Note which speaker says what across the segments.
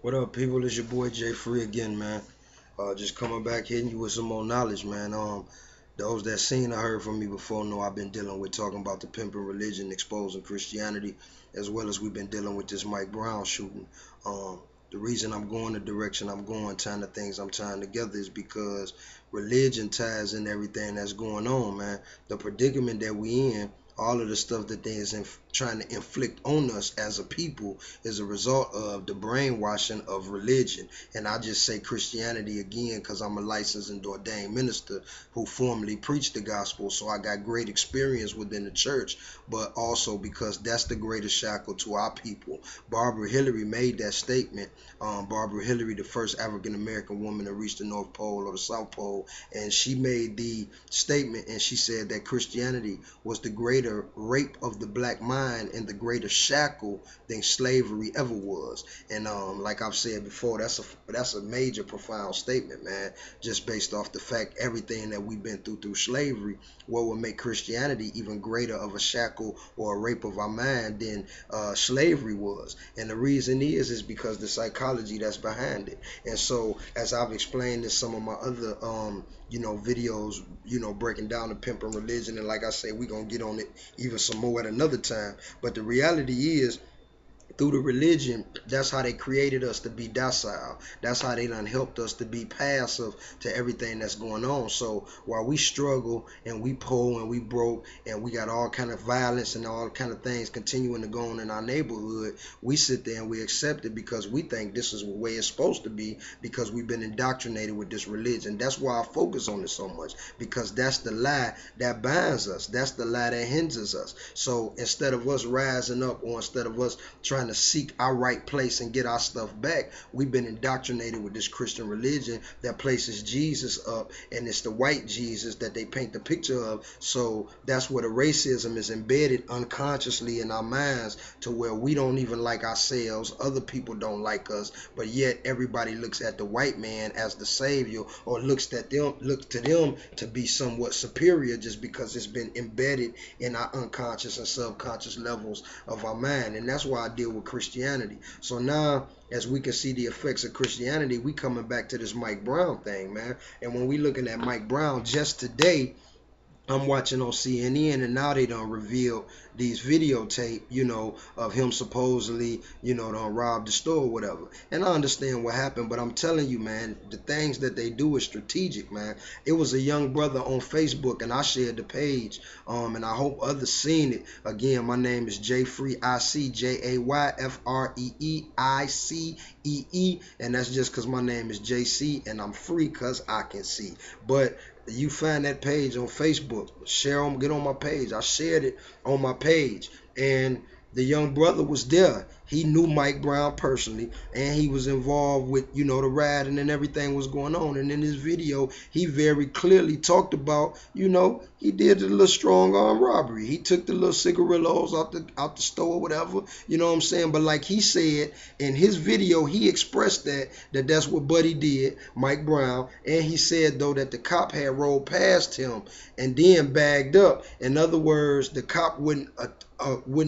Speaker 1: What up, people? It's your boy Jayfree again, man. Just coming back hitting you with some more knowledge, man. Those that seen or heard from me before know I've been dealing with talking about the pimping religion, exposing Christianity, as well as we've been dealing with this Mike Brown shooting. Um, the reason I'm going the direction I'm going, tying the things I'm tying together, is because religion ties in everything that's going on, man. The predicament that we in, all of the stuff that they is trying to inflict on us as a people is a result of the brainwashing of religion. And I just say Christianity again because I'm a licensed and ordained minister who formerly preached the gospel. So I got great experience within the church, but also because that's the greatest shackle to our people. Barbara Hillary made that statement. Barbara Hillary, the first African American woman to reach the North Pole or the South Pole, and she made the statement and she said that Christianity was the greater rape of the black mind and the greater shackle than slavery ever was. And like I've said before, that's a major profound statement, man. Just based off the fact everything that we've been through slavery, what would make Christianity even greater of a shackle or a rape of our mind than slavery was. And the reason is because the psychology that's behind it. And so, as I've explained in some of my other videos, breaking down the pimping religion, and like I say, we're gonna get on it even some more at another time. But the reality is, through the religion, that's how they created us to be docile. That's how they done helped us to be passive to everything that's going on. So while we struggle and we pull and we broke and we got all kind of violence and all kind of things continuing to go on in our neighborhood, we sit there and we accept it because we think this is the way it's supposed to be because we've been indoctrinated with this religion. That's why I focus on it so much, because that's the lie that binds us. That's the lie that hinders us. So instead of us rising up, or instead of us trying to seek our right place and get our stuff back, we've been indoctrinated with this Christian religion that places Jesus up, and it's the white Jesus that they paint the picture of. So that's where the racism is embedded unconsciously in our minds, to where we don't even like ourselves, other people don't like us, but yet everybody looks at the white man as the savior, or looks to them to be somewhat superior, just because it's been embedded in our unconscious and subconscious levels of our mind. And that's why I deal with Christianity. So now, as we can see the effects of Christianity, we coming back to this Mike Brown thing, man. And when we looking at Mike Brown, just today, I'm watching on CNN, and now they done revealed these videotape, of him supposedly, done robbed the store or whatever. And I understand what happened, but I'm telling you, man, the things that they do is strategic, man. It was a young brother on Facebook, and I shared the page, and I hope others seen it. Again, my name is Jayfree, ICJAYFREEICEE, and that's just because my name is JC, and I'm free because I can see. But you find that page on Facebook, get on my page. I shared it on my page, and the young brother was there. He knew Mike Brown personally, and he was involved with, the rioting and everything was going on. And in this video, he very clearly talked about, he did the little strong arm robbery. He took the little cigarillos out the store or whatever, you know what I'm saying? But like he said in his video, he expressed that's what Buddy did, Mike Brown. And he said, though, that the cop had rolled past him and then bagged up. In other words, the cop wouldn't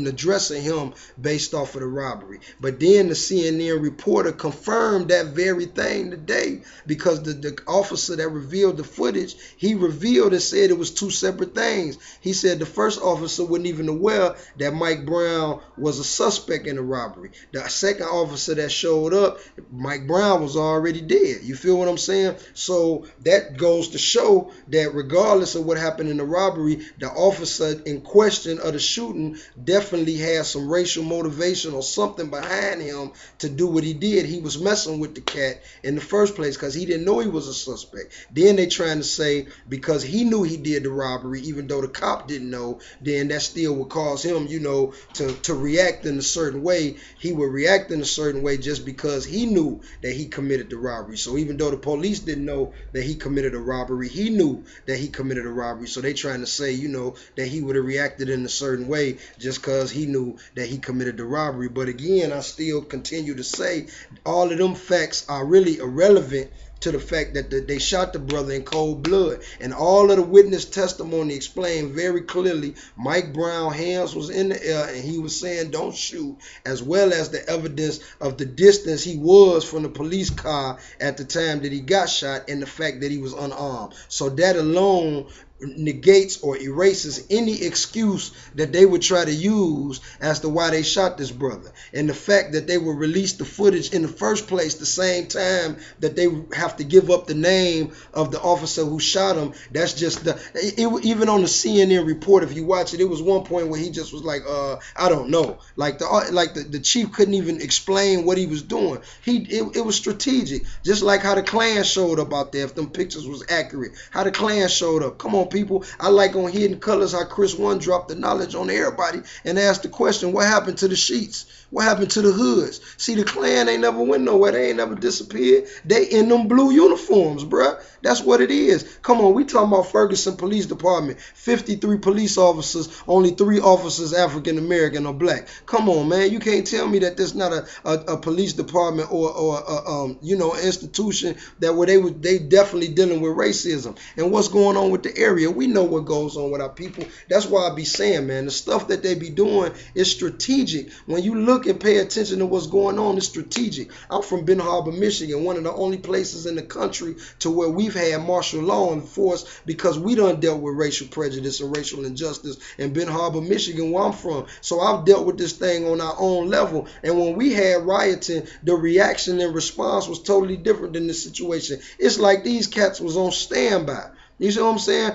Speaker 1: address him based off of the robbery. But then the CNN reporter confirmed that very thing today, because the officer that revealed the footage, he revealed and said it was two separate things. He said the first officer wasn't even aware that Mike Brown was a suspect in the robbery. The second officer that showed up, Mike Brown was already dead. You feel what I'm saying? So that goes to show that regardless of what happened in the robbery, the officer in question of the shooting definitely had some racial motivation or something behind him to do what he did. He was messing with the cat in the first place because he didn't know he was a suspect. Then they trying to say because he knew he did the robbery, even though the cop didn't know, then that still would cause him, to react in a certain way. He would react in a certain way just because he knew that he committed the robbery. So even though the police didn't know that he committed a robbery, he knew that he committed a robbery. So they trying to say, that he would have reacted in a certain way just because he knew that he committed the robbery. But again, I still continue to say all of them facts are really irrelevant to the fact that they shot the brother in cold blood. And all of the witness testimony explained very clearly Mike Brown's hands was in the air and he was saying don't shoot, as well as the evidence of the distance he was from the police car at the time that he got shot and the fact that he was unarmed. So that alone negates or erases any excuse that they would try to use as to why they shot this brother. And the fact that they would release the footage in the first place the same time that they have to give up the name of the officer who shot him, that's just even on the CNN report, if you watch it, it was one point where he just was like, I don't know. Like the chief couldn't even explain what he was doing. It was strategic. Just like how the Klan showed up out there, if them pictures was accurate. How the Klan showed up. Come on, people. I like on Hidden Colors how Chris One dropped the knowledge on everybody and asked the question, what happened to the sheets? What happened to the hoods? See, the Klan ain't never went nowhere. They ain't never disappeared. They in them blue uniforms, bruh. That's what it is. Come on, we talking about Ferguson Police Department. 53 police officers, only 3 officers African American or black. Come on, man. You can't tell me that there's not a police department or you know, an institution that where they definitely dealing with racism. And what's going on with the area? We know what goes on with our people. That's why I be saying, man, the stuff that they be doing is strategic. When you look and pay attention to what's going on, it's strategic. I'm from Ben Harbor, Michigan, one of the only places in the country to where we've had martial law enforced because we done dealt with racial prejudice and racial injustice in Ben Harbor, Michigan, where I'm from. So I've dealt with this thing on our own level. And when we had rioting, the reaction and response was totally different than the situation. It's like these cats was on standby. You see what I'm saying?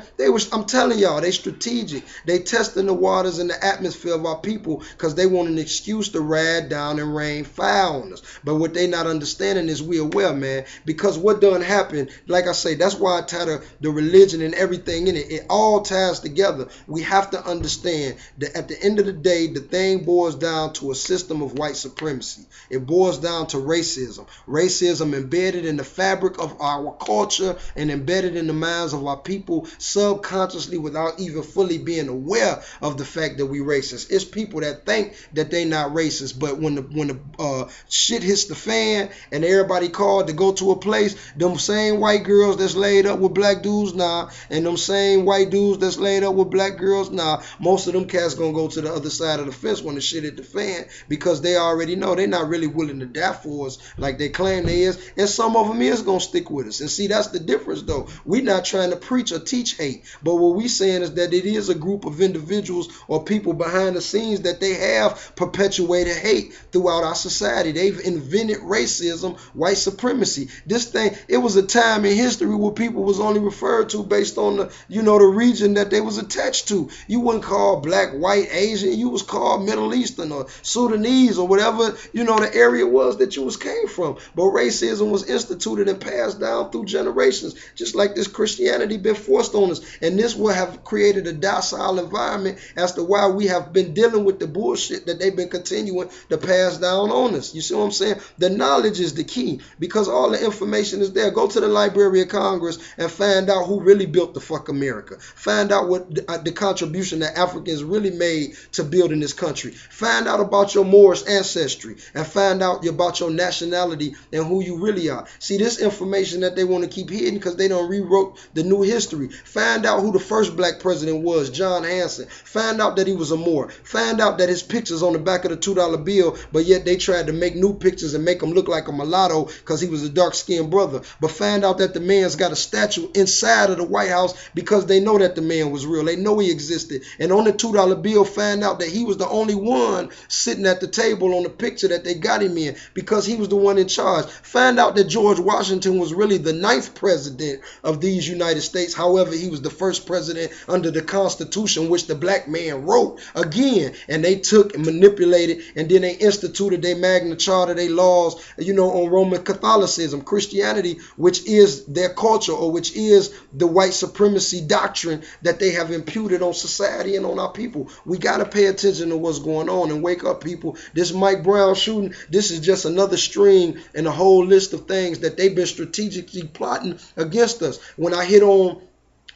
Speaker 1: I'm telling y'all, they strategic. They testing the waters and the atmosphere of our people because they want an excuse to ride down and rain fire on us. But what they not understanding is we aware, man, because what done happened, like I say, that's why I tie the religion and everything in it. It all ties together. We have to understand that at the end of the day, the thing boils down to a system of white supremacy. It boils down to racism. Racism embedded in the fabric of our culture and embedded in the minds of our people subconsciously without even fully being aware of the fact that we racist. It's people that think that they not racist, but when the shit hits the fan and everybody called to go to a place, them same white girls that's laid up with black dudes now, and them same white dudes that's laid up with black girls now, most of them cats gonna go to the other side of the fence when the shit hit the fan because they already know they're not really willing to die for us like they claim they is, and some of them is gonna stick with us. And see, that's the difference though. We not trying to preach or teach hate, but what we saying is that it is a group of individuals or people behind the scenes that they have perpetuated hate throughout our society. They've invented racism, white supremacy. This thing, it was a time in history where people was only referred to based on the, you know, the region that they was attached to. You wasn't called black, white, Asian. You was called Middle Eastern or Sudanese or whatever, you know, the area was that you was came from. But racism was instituted and passed down through generations, just like this Christianity been forced on us. And this will have created a docile environment as to why we have been dealing with the bullshit that they've been continuing to pass down on us. You see what I'm saying? The knowledge is the key because all the information is there. Go to the Library of Congress and find out who really built the fuck America. Find out what the contribution that Africans really made to building this country. Find out about your Moorish ancestry and find out about your nationality and who you really are. See, this information that they want to keep hidden because they don't rewrote the new history. Find out who the first black president was, John Hanson. Find out that he was a Moor. Find out that his picture's on the back of the $2 bill, but yet they tried to make new pictures and make him look like a mulatto because he was a dark-skinned brother. But find out that the man's got a statue inside of the White House because they know that the man was real. They know he existed. And on the $2 bill, find out that he was the only one sitting at the table on the picture that they got him in because he was the one in charge. Find out that George Washington was really the 9th president of these United States. However, he was the first president under the Constitution, which the black man wrote again. And they took and manipulated, and then they instituted their Magna Charta, their laws, you know, on Roman Catholicism, Christianity, which is their culture or which is the white supremacy doctrine that they have imputed on society and on our people. We got to pay attention to what's going on and wake up, people. This Mike Brown shooting, this is just another string in a whole list of things that they've been strategically plotting against us. When I hit on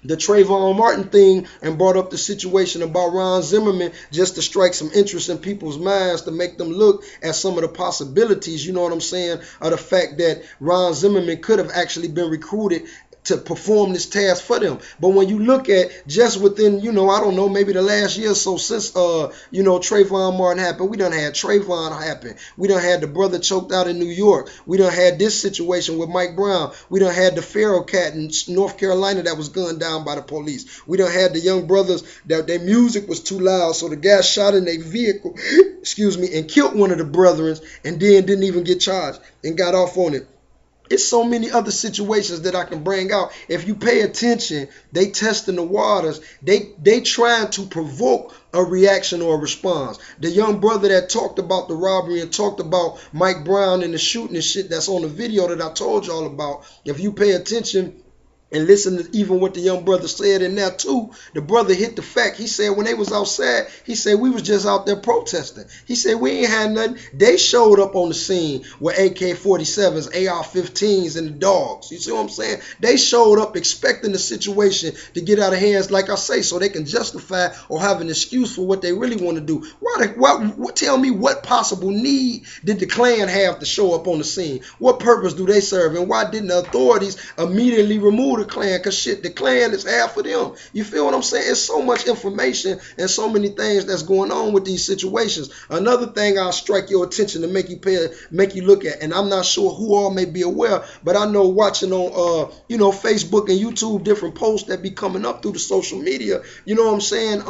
Speaker 1: the Trayvon Martin thing and brought up the situation about Ron Zimmerman just to strike some interest in people's minds to make them look at some of the possibilities, you know what I'm saying, of the fact that Ron Zimmerman could have actually been recruited to perform this task for them. But when you look at just within, I don't know, maybe the last year or so since, Trayvon Martin happened, we done had Trayvon happen. We done had the brother choked out in New York. We done had this situation with Mike Brown. We done had the Pharaoh cat in North Carolina that was gunned down by the police. We done had the young brothers that their music was too loud, so the guy shot in their vehicle, and killed one of the brethren and then didn't even get charged and got off on it. It's so many other situations that I can bring out. If you pay attention, they testing the waters. They trying to provoke a reaction or a response. The young brother that talked about the robbery and talked about Mike Brown and the shooting and shit that's on the video that I told y'all about, if you pay attention and listen to even what the young brother said in there too, the brother hit the fact. He said when they was outside, he said we was just out there protesting. He said we ain't had nothing. They showed up on the scene with AK-47s, AR-15s, and the dogs. You see what I'm saying? They showed up expecting the situation to get out of hands, like I say, so they can justify or have an excuse for what they really want to do. Tell me what possible need did the Klan have to show up on the scene? What purpose do they serve? And why didn't the authorities immediately remove the Klan? Because shit, the Klan is half of them. You feel what I'm saying? It's so much information and so many things that's going on with these situations. Another thing I'll strike your attention to make you look at, and I'm not sure who all may be aware, but I know watching on Facebook and YouTube different posts that be coming up through the social media, you know what I'm saying?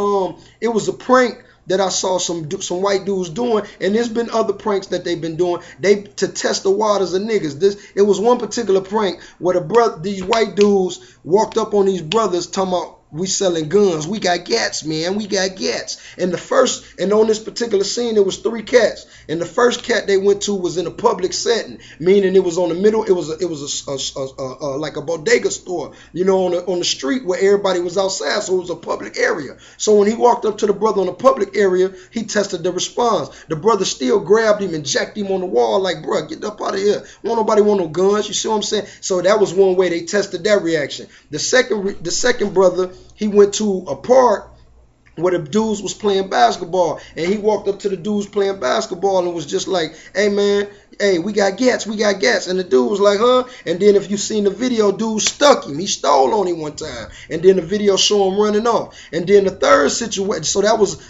Speaker 1: It was a prank that I saw some white dudes doing, and there's been other pranks that they've been doing to test the waters of niggas. It was one particular prank where these white dudes walked up on these brothers talking about, we selling guns. We got gats, man. We got gats. And on this particular scene, there was 3 cats. And the first cat they went to was in a public setting, meaning it was on the middle. It was like a bodega store, on the street where everybody was outside. So it was a public area. So when he walked up to the brother on the public area, he tested the response. The brother still grabbed him and jacked him on the wall like, bro, get up out of here. Won't nobody want no guns. You see what I'm saying? So that was one way they tested that reaction. The second brother, he went to a park where the dudes was playing basketball, and he walked up to the dudes playing basketball and was just like, hey man, hey, we got gats. And the dude was like, huh? And then if you seen the video, dude stuck him. He stole on him one time. And then the video show him running off. And then the third situation, so that was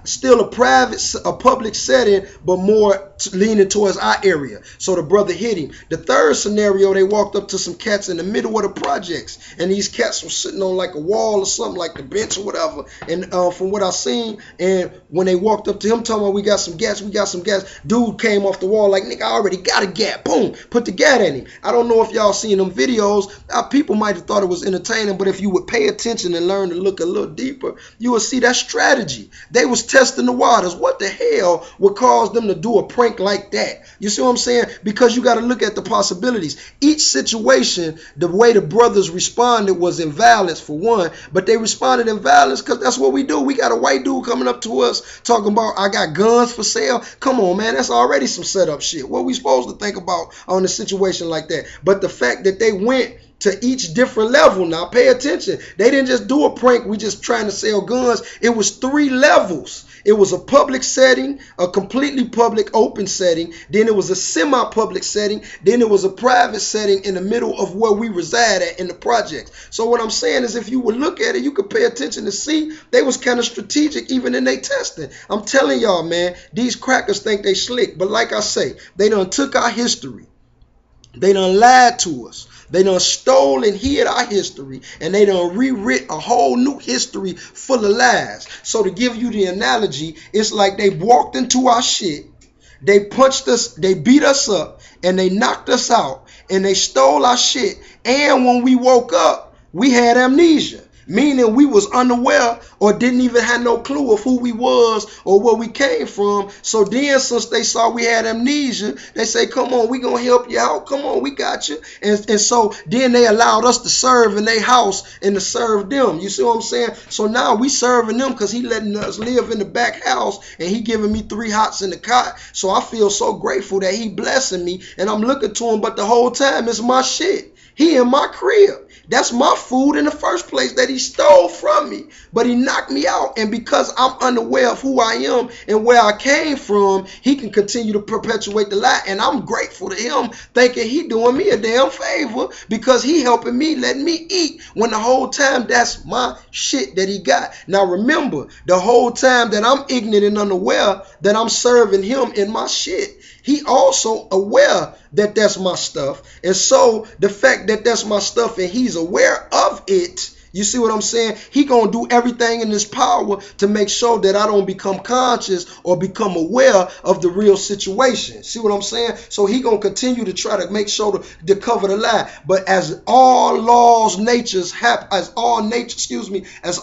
Speaker 1: still a public setting, but more leaning towards our area. So the brother hit him. The third scenario, they walked up to some cats in the middle of the projects, and these cats were sitting on like a wall or something, like the bench or whatever. And from what I seen, and when they walked up to him talking about we got some gats, dude came off the wall like, nigga, I already got a gat. Boom, put the gat at him. I don't know if y'all seen them videos. People might have thought it was entertaining, but if you would pay attention and learn to look a little deeper, you would see that strategy. They was testing the waters. What the hell would cause them to do a prank like that? You see what I'm saying? Because you got to look at the possibilities. Each situation, the way the brothers responded was in violence for one, but they responded in violence because that's what we do. We got a white dude coming up to us talking about, I got guns for sale. Come on, man, that's already some setup shit. What we supposed to think about on a situation like that? But the fact that they went to each different level, now pay attention. They didn't just do a prank, we just trying to sell guns. It was 3 levels. It was a public setting, a completely public open setting, then it was a semi-public setting, then it was a private setting in the middle of where we reside at in the projects. So what I'm saying is, if you would look at it, you could pay attention to see they was kind of strategic even in their testing. I'm telling y'all, man, these crackers think they slick, but like I say, they done took our history. They done lied to us. They done stole and hid our history, and they done rewrit a whole new history full of lies. So to give you the analogy, it's like they walked into our shit, they punched us, they beat us up, and they knocked us out, and they stole our shit. And when we woke up, we had amnesia. Meaning we was unaware or didn't even have no clue of who we was or where we came from. So then since they saw we had amnesia, they say, come on, we gonna help you out. Come on, we got you. And so then they allowed us to serve in their house and to serve them. You see what I'm saying? So now we serving them because he letting us live in the back house and he giving me 3 hots in the cot. So I feel so grateful that he blessing me and I'm looking to him, but the whole time it's my shit. He in my crib. That's my food in the first place that he stole from me. But he knocked me out. And because I'm unaware of who I am and where I came from, he can continue to perpetuate the lie. And I'm grateful to him, thinking he doing me a damn favor because he helping me, letting me eat, when the whole time that's my shit that he got. Now remember, the whole time that I'm ignorant and unaware that I'm serving him in my shit, he also aware that that's my stuff. And so the fact that that's my stuff and he's aware of it, you see what I'm saying? He gonna do everything in his power to make sure that I don't become conscious or become aware of the real situation. See what I'm saying? So he gonna continue to try to make sure to cover the lie. But as all laws, as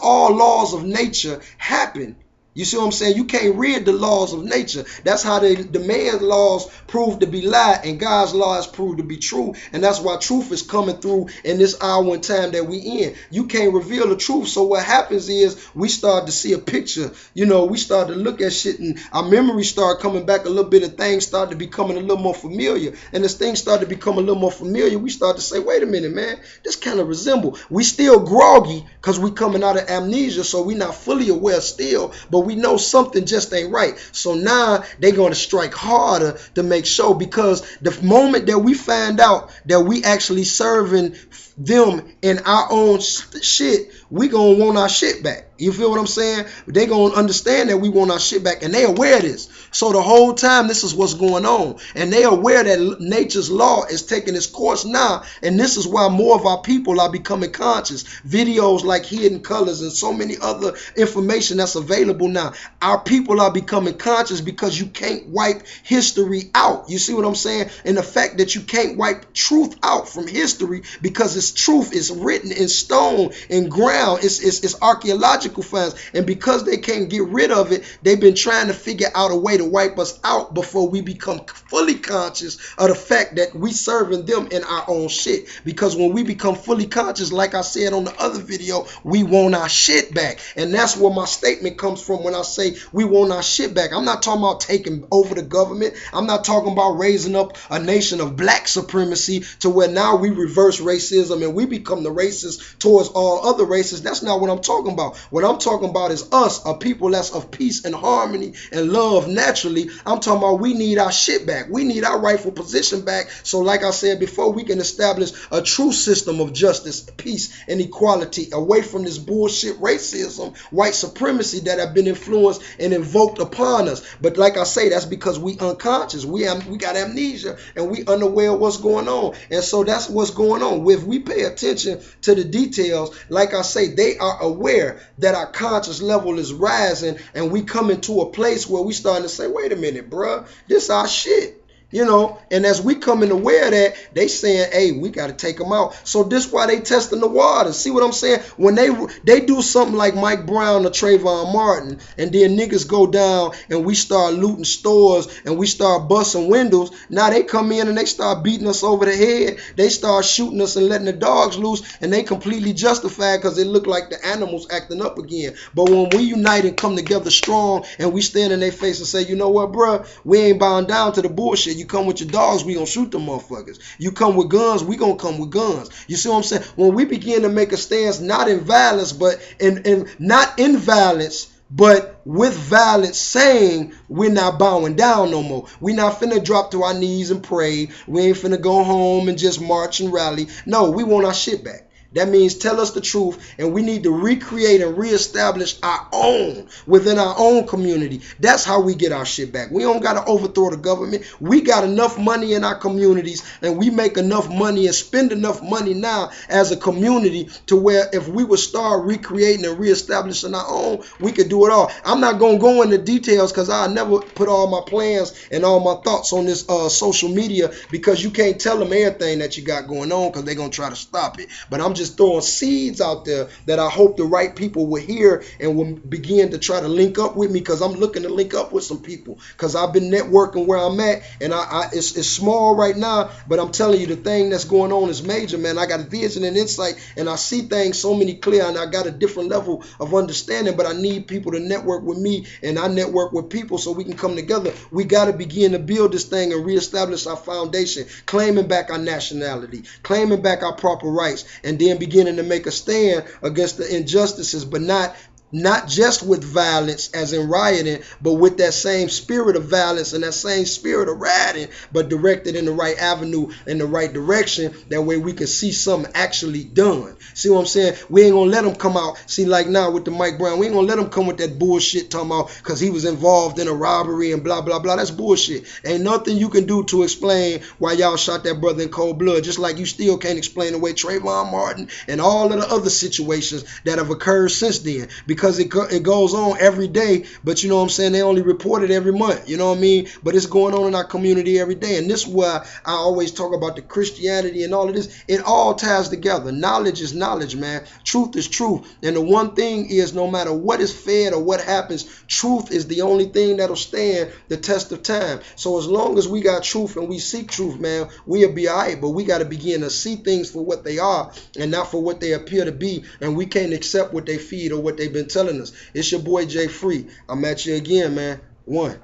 Speaker 1: all laws of nature happen. You see what I'm saying? You can't rid the laws of nature. That's how the man's laws prove to be lie and God's laws prove to be true. And that's why truth is coming through in this hour and time that we in. You can't reveal the truth. So what happens is we start to see a picture. You know, we start to look at shit and our memories start coming back a little bit and things start to becoming a little more familiar. And as things start to become a little more familiar, we start to say, wait a minute, man, this kind of resemble. We still groggy because we coming out of amnesia, so we not fully aware still, but we know something just ain't right. So now they're going to strike harder to make sure, because the moment that we find out that we actually serving them in our own shit, we gonna want our shit back. You feel what I'm saying? They gonna understand that we want our shit back, and they aware of this. So the whole time this is what's going on, and they aware that nature's law is taking its course now, and this is why more of our people are becoming conscious. Videos like Hidden Colors and so many other information that's available now. Our people are becoming conscious because you can't wipe history out. You see what I'm saying? And the fact that you can't wipe truth out from history because it's truth is written in stone and ground. It's archaeological finds, and because they can't get rid of it, they've been trying to figure out a way to wipe us out before we become fully conscious of the fact that we serving them in our own shit. Because when we become fully conscious, like I said on the other video, we want our shit back. And that's where my statement comes from when I say we want our shit back. I'm not talking about taking over the government. I'm not talking about raising up a nation of black supremacy to where now we reverse racism and we become the racist towards all other races. That's not what I'm talking about. What I'm talking about is us, a people that's of peace and harmony and love naturally. I'm talking about we need our shit back. We need our rightful position back. So like I said before, we can establish a true system of justice, peace, and equality away from this bullshit racism, white supremacy that have been influenced and invoked upon us. But like I say, that's because we unconscious. We got amnesia and we unaware of what's going on. And so that's what's going on. If we pay attention to the details, like I say, they are aware that our conscious level is rising, and we come into a place where we starting to say, wait a minute, bruh, this our shit. You know, and as we coming aware of that, they saying, hey, we got to take them out. So this why they testing the waters. See what I'm saying? When they do something like Mike Brown or Trayvon Martin, and then niggas go down and we start looting stores and we start busting windows, now they come in and they start beating us over the head. They start shooting us and letting the dogs loose, and they completely justified because it looked like the animals acting up again. But when we unite and come together strong and we stand in their face and say, you know what, bruh, we ain't bound down to the bullshit. You come with your dogs, we gonna shoot them motherfuckers. You come with guns, we gonna come with guns. You see what I'm saying? When we begin to make a stance, not in violence, but not in violence, but with violence, saying we're not bowing down no more. We're not finna drop to our knees and pray. We ain't finna go home and just march and rally. No, we want our shit back. That means tell us the truth, and we need to recreate and reestablish our own within our own community. That's how we get our shit back. We don't got to overthrow the government. We got enough money in our communities, and we make enough money and spend enough money now as a community to where if we would start recreating and reestablishing our own, we could do it all. I'm not going to go into details because I never put all my plans and all my thoughts on this social media, because you can't tell them everything that you got going on because they're going to try to stop it. But I'm just throwing seeds out there that I hope the right people will hear and will begin to try to link up with me, because I'm looking to link up with some people, because I've been networking where I'm at, and it's small right now, but I'm telling you, the thing that's going on is major, man. I got a vision and insight, and I see things so many clear, and I got a different level of understanding, but I need people to network with me, and I network with people so we can come together. We got to begin to build this thing and reestablish our foundation, claiming back our nationality, claiming back our proper rights, and then then beginning to make a stand against the injustices, but not just with violence as in rioting, but with that same spirit of violence and that same spirit of rioting, but directed in the right avenue, in the right direction. That way we can see something actually done. See what I'm saying? We ain't gonna let them come out. See, like now with the Mike Brown, we ain't gonna let them come with that bullshit talking about because he was involved in a robbery and blah, blah, blah. That's bullshit. Ain't nothing you can do to explain why y'all shot that brother in cold blood, just like you still can't explain away Trayvon Martin and all of the other situations that have occurred since then, because it goes on every day, but you know what I'm saying, they only report it every month, you know what I mean, but it's going on in our community every day. And this is why I always talk about the Christianity and all of this. It all ties together. Knowledge is knowledge, man. Truth is truth. And the one thing is, no matter what is fed or what happens, truth is the only thing that'll stand the test of time. So as long as we got truth and we seek truth, man, we'll be all right. But we got to begin to see things for what they are and not for what they appear to be. And we can't accept what they feed or what they've been telling us. It's your boy Jayfree. I'm at you again, man. One.